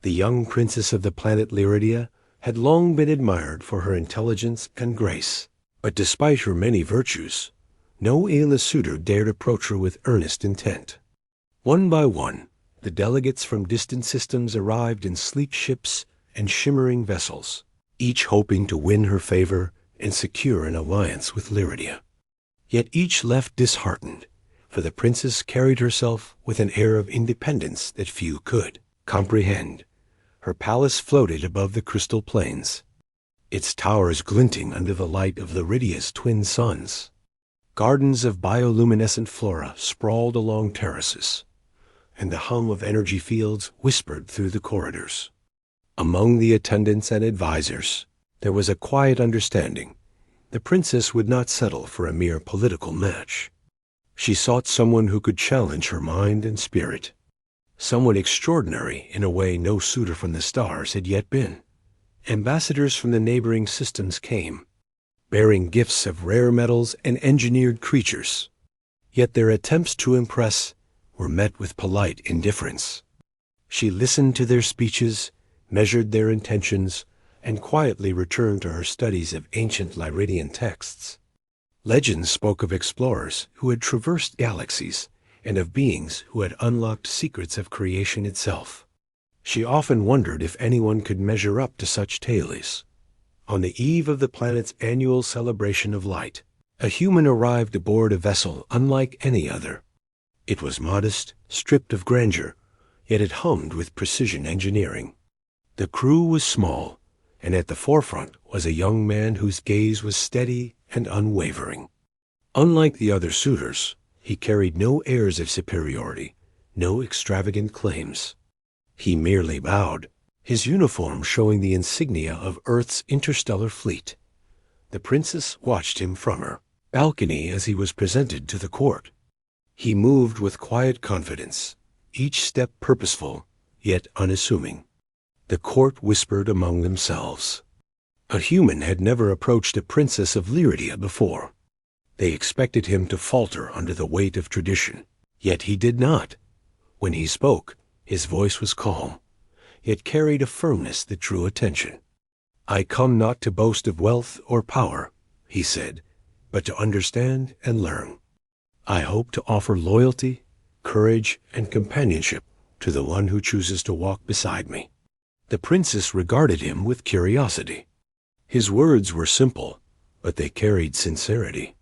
The young princess of the planet Lidia had long been admired for her intelligence and grace, but despite her many virtues, no suitor dared approach her with earnest intent. One by one, the delegates from distant systems arrived in sleek ships and shimmering vessels, each hoping to win her favor and secure an alliance with Lidia. Yet each left disheartened, for the princess carried herself with an air of independence that few could comprehend. Her palace floated above the crystal plains, its towers glinting under the light of Lidia's twin suns. Gardens of bioluminescent flora sprawled along terraces, and the hum of energy fields whispered through the corridors. Among the attendants and advisors, there was a quiet understanding. The princess would not settle for a mere political match. She sought someone who could challenge her mind and spirit, someone extraordinary in a way no suitor from the stars had yet been. Ambassadors from the neighboring systems came, bearing gifts of rare metals and engineered creatures. Yet their attempts to impress were met with polite indifference. She listened to their speeches, measured their intentions, and quietly returned to her studies of ancient Lyridian texts. Legends spoke of explorers who had traversed galaxies and of beings who had unlocked secrets of creation itself. She often wondered if anyone could measure up to such tales. On the eve of the planet's annual celebration of light, a human arrived aboard a vessel unlike any other. It was modest, stripped of grandeur, yet it hummed with precision engineering. The crew was small, and at the forefront was a young man whose gaze was steady and unwavering. Unlike the other suitors, he carried no airs of superiority, no extravagant claims. He merely bowed, his uniform showing the insignia of Earth's interstellar fleet. The princess watched him from her balcony as he was presented to the court. He moved with quiet confidence, each step purposeful, yet unassuming. The court whispered among themselves. A human had never approached a princess of Lidia before. They expected him to falter under the weight of tradition, yet he did not. When he spoke, his voice was calm, yet carried a firmness that drew attention. "I come not to boast of wealth or power," he said, "but to understand and learn. I hope to offer loyalty, courage, and companionship to the one who chooses to walk beside me." The princess regarded him with curiosity. His words were simple, but they carried sincerity.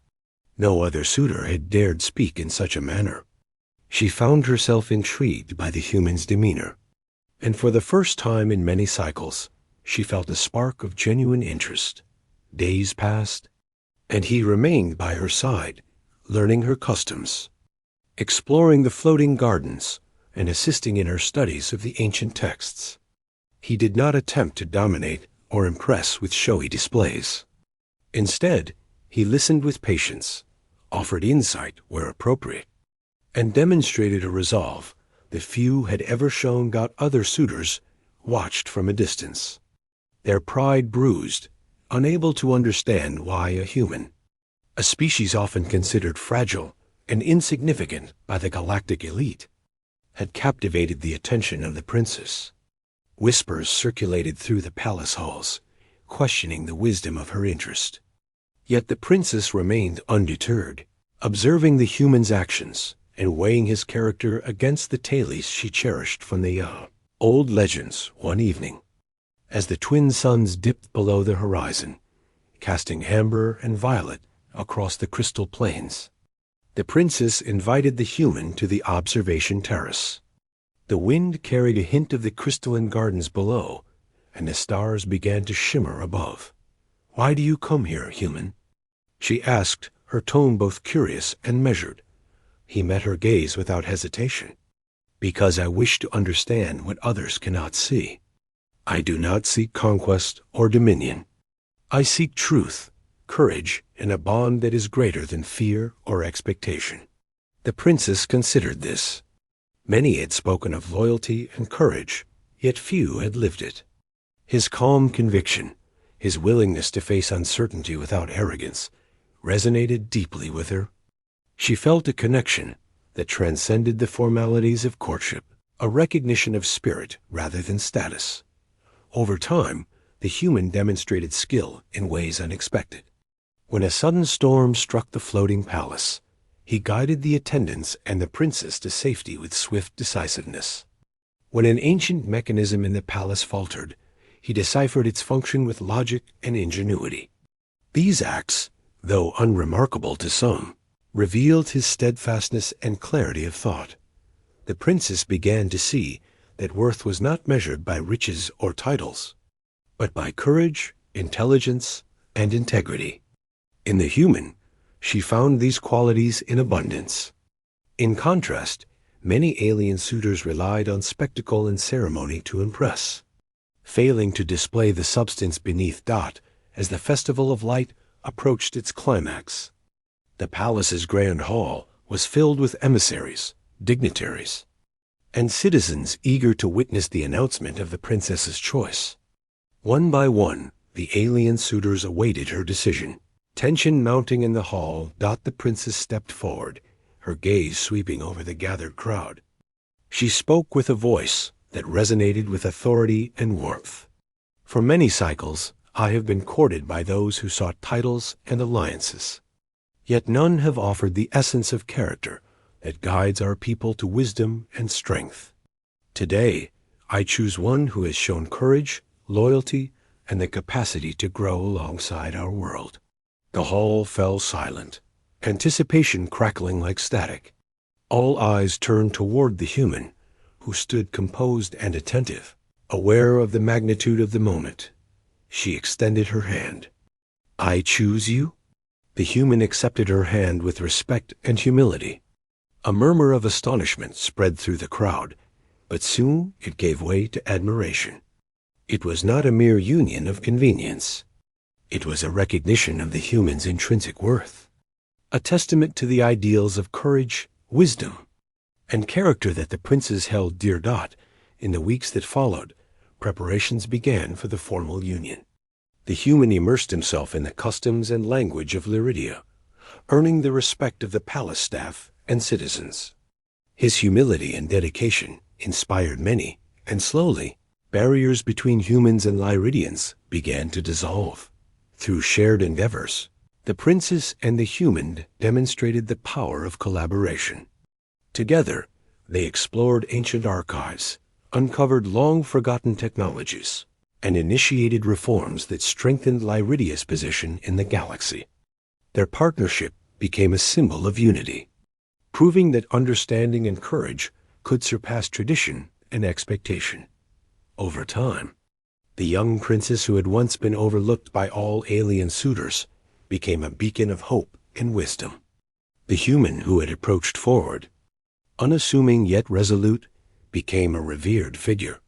No other suitor had dared speak in such a manner. She found herself intrigued by the human's demeanor, and for the first time in many cycles, she felt a spark of genuine interest. Days passed, and he remained by her side, learning her customs, exploring the floating gardens, and assisting in her studies of the ancient texts. He did not attempt to dominate or impress with showy displays. Instead, he listened with patience, offered insight where appropriate, and demonstrated a resolve that few had ever shown got other suitors watched from a distance. Their pride bruised, unable to understand why a human, a species often considered fragile and insignificant by the galactic elite, had captivated the attention of the princess. Whispers circulated through the palace halls, questioning the wisdom of her interest. Yet the princess remained undeterred, observing the human's actions and weighing his character against the tales she cherished from the old legends. One evening, as the twin suns dipped below the horizon, casting amber and violet across the crystal plains, the princess invited the human to the observation terrace. The wind carried a hint of the crystalline gardens below, and the stars began to shimmer above. "Why do you come here, human?" she asked, her tone both curious and measured. He met her gaze without hesitation. "Because I wish to understand what others cannot see. I do not seek conquest or dominion. I seek truth, courage, and a bond that is greater than fear or expectation." The princess considered this. Many had spoken of loyalty and courage, yet few had lived it. His calm conviction, his willingness to face uncertainty without arrogance, resonated deeply with her. She felt a connection that transcended the formalities of courtship. a recognition of spirit rather than status. Over time, the human demonstrated skill in ways unexpected. When a sudden storm struck the floating palace, he guided the attendants and the princess to safety with swift decisiveness. When an ancient mechanism in the palace faltered, he deciphered its function with logic and ingenuity. These acts, though unremarkable to some, revealed his steadfastness and clarity of thought. The princess began to see that worth was not measured by riches or titles, but by courage, intelligence, and integrity. In the human, she found these qualities in abundance. In contrast, many alien suitors relied on spectacle and ceremony to impress, failing to display the substance beneath Dot as the Festival of Light approached its climax. The palace's grand hall was filled with emissaries, dignitaries, and citizens eager to witness the announcement of the princess's choice. One by one, the alien suitors awaited her decision. Tension mounting in the hall, Dot the princess stepped forward, her gaze sweeping over the gathered crowd. She spoke with a voice that resonated with authority and warmth. For many cycles, I have been courted by those who sought titles and alliances. Yet none have offered the essence of character that guides our people to wisdom and strength. Today, I choose one who has shown courage, loyalty, and the capacity to grow alongside our world. The hall fell silent, anticipation crackling like static. All eyes turned toward the human, who stood composed and attentive, aware of the magnitude of the moment. She extended her hand. "I choose you?" The human accepted her hand with respect and humility. A murmur of astonishment spread through the crowd, but soon it gave way to admiration. It was not a mere union of convenience. It was a recognition of the human's intrinsic worth, a testament to the ideals of courage, wisdom, and character that the princes held dear. In the weeks that followed, preparations began for the formal union. The human immersed himself in the customs and language of Lidia, earning the respect of the palace staff and citizens. His humility and dedication inspired many, and slowly, barriers between humans and Lyridians began to dissolve. Through shared endeavors, the princess and the human demonstrated the power of collaboration. Together, they explored ancient archives, uncovered long-forgotten technologies, and initiated reforms that strengthened Lyridia's position in the galaxy. Their partnership became a symbol of unity, proving that understanding and courage could surpass tradition and expectation. Over time, the young princess who had once been overlooked by all alien suitors became a beacon of hope and wisdom. The human who had approached forward, unassuming yet resolute, became a revered figure,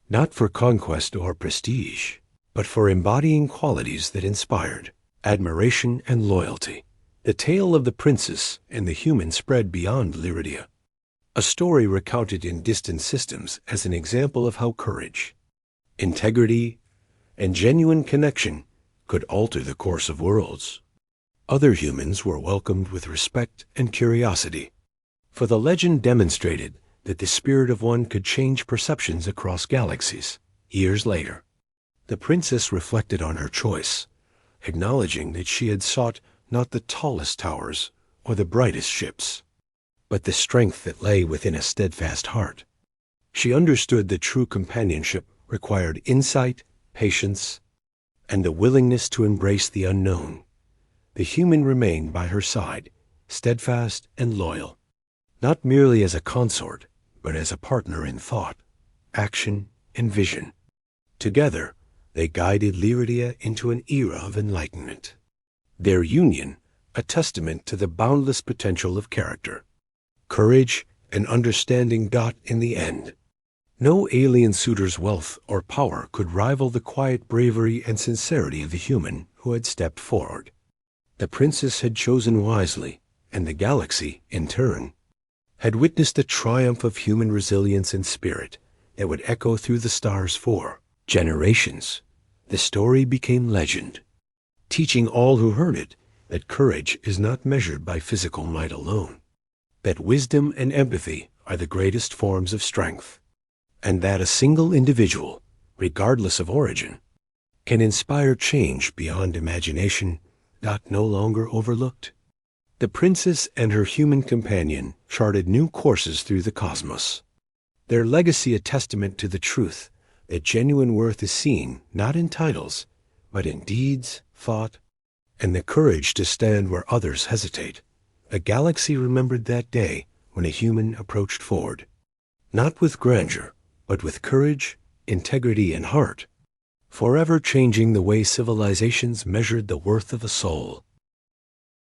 not for conquest or prestige, but for embodying qualities that inspired admiration and loyalty. The tale of the princess and the human spread beyond Lidia, a story recounted in distant systems as an example of how courage, integrity, and genuine connection could alter the course of worlds. Other humans were welcomed with respect and curiosity, for the legend demonstrated that the spirit of one could change perceptions across galaxies. Years later, the princess reflected on her choice, acknowledging that she had sought not the tallest towers or the brightest ships, but the strength that lay within a steadfast heart. She understood that true companionship required insight, patience, and the willingness to embrace the unknown. The human remained by her side, steadfast and loyal, not merely as a consort, but as a partner in thought, action, and vision. Together, they guided Lidia into an era of enlightenment. Their union, a testament to the boundless potential of character, courage, and understanding. In the end, no alien suitor's wealth or power could rival the quiet bravery and sincerity of the human who had stepped forward. The princess had chosen wisely, and the galaxy, in turn, had witnessed a triumph of human resilience and spirit that would echo through the stars for generations. The story became legend, teaching all who heard it that courage is not measured by physical might alone, that wisdom and empathy are the greatest forms of strength, and that a single individual, regardless of origin, can inspire change beyond imagination, not no longer overlooked. The princess and her human companion charted new courses through the cosmos, their legacy a testament to the truth that genuine worth is seen not in titles, but in deeds, thought, and the courage to stand where others hesitate. A galaxy remembered that day when a human approached forward, not with grandeur, but with courage, integrity, and heart, forever changing the way civilizations measured the worth of a soul.